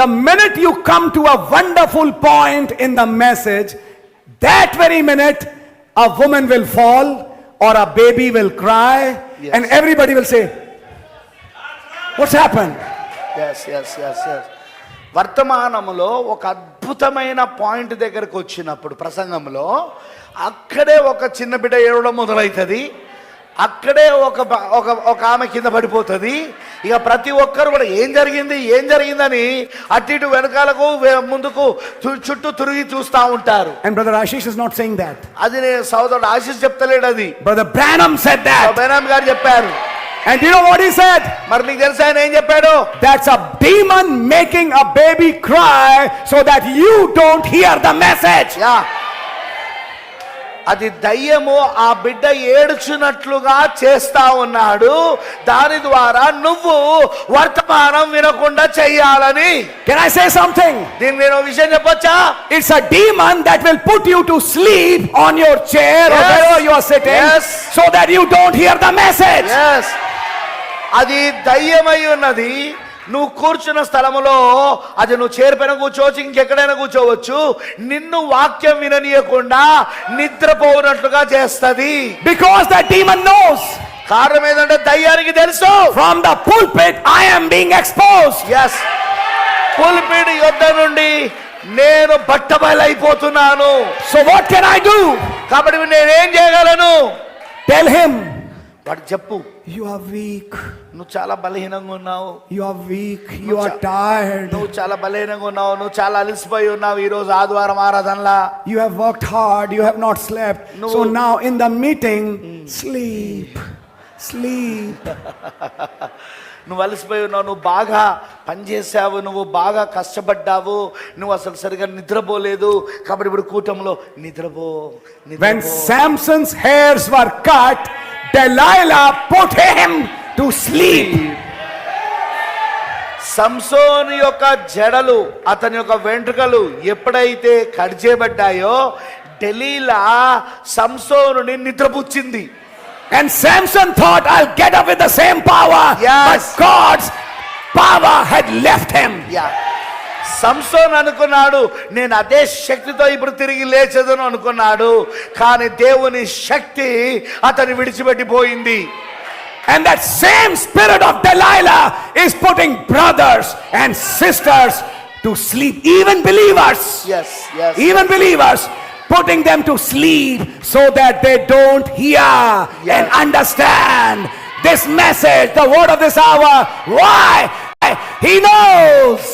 The minute you come to a wonderful point in the message, that very minute a woman will fall or a baby will cry, Yes. and everybody will say, what's happened? yes. వర్తమానములో ఒక అద్భుతమైన point దగ్గరకు వచ్చినప్పుడు ప్రసంగంలో అక్కడే ఒక చిన్న బిడ్డ ఏడవడం మొదలవుతుంది, అక్కడే ఒక ఆమె కింద పడిపోతుంది. ఇక ప్రతి ఒక్కరు కూడా ఏం జరిగిందని అటు ఇటు వెనకాలకు ముందుకు చుట్టూ తిరిగి చూస్తూ ఉంటారు. And Brother Ashish is not saying that. అది నేను సోదరుడు ఆశీష్ చెప్తలేడు, అది Brother Branham said that. బెనామ్ గారు చెప్పారు. And you know what he said? మరి నీకు తెలుసా ఆయన ఏం చెప్పాడు? That's a demon making a baby cry so that you don't hear the message. Yeah, అది దయ్యము ఆ బిడ్డ ఏడ్చున్నట్లుగా చేస్తా ఉన్నాడు, దాని ద్వారా నువ్వు వర్తమానం వినకుండా చెయ్యాలని. Can I say something? దీన్ని నేను విషయం చెప్పొచ్చా? It's a demon that will put you to sleep on your chair or Yes. wherever you are sitting, Yes. so that you don't hear the message. Yes. అది దయ్యమై ఉన్నది. నువ్వు కూర్చున్న స్థలములో అది నువ్వు చేరిపోయిన కూర్చోవచ్చు, ఇంకెక్కడైనా కూర్చోవచ్చు, నిన్ను వాక్యం విననీయకుండా నిద్రపోనట్లుగా చేస్తది. Because that demon knows. కారణం ఏంటంటే దయ్యానికి తెలుసు, From the pulpit I am being exposed. Yes, pulpit యొద్ద నుండి నేను బట్టబయలైపోతున్నాను. So what can I do? కాబట్టి నేనేం చేయగలను? Tell him, వాడు చెప్పు, you are weak. నువ్వు చాలా బలహీనంగా ఉన్నావు, You are weak. You are tired. నువ్వు చాలా బలహీనంగా ఉన్నావు, నువ్వు చాలా అలసిపోయి ఉన్నావు. ఈ రోజు ఆదివారం ఆరాధనలా You have worked hard. You have not slept. No. So now in the meeting, sleep. నువ్వు అలసిపోయి ఉన్నావు, నువ్వు బాగా పనిచేసావు, నువ్వు బాగా కష్టపడ్డావు, నువ్వు అసలు సరిగా నిద్రపోలేదు. కాబట్టి ఇప్పుడు కూటంలో నిద్రపో. When Samson's hairs were cut, Delilah put him to sleep. సంసోను యొక్క జడలు, అతని యొక్క వెంట్రుకలు ఎప్పుడైతే cut చేయబడ్డాయో డెలీలా సంసోనుని నిద్రపుచ్చింది. And Samson thought, I'll get up with the same power. Yes. But God's power had left him. Yeah, Samson అనుకున్నాడు నేను అదే శక్తితో ఇప్పుడు తిరిగి లేచదును అనుకున్నాడు, కానీ దేవుని శక్తి అతన్ని విడిచిపెట్టిపోయింది. And that same spirit of Delilah is putting brothers and sisters to sleep, even believers. Yes, yes. Even believers, putting them to sleep so that they don't hear and understand this message, the word of this hour. Why? He knows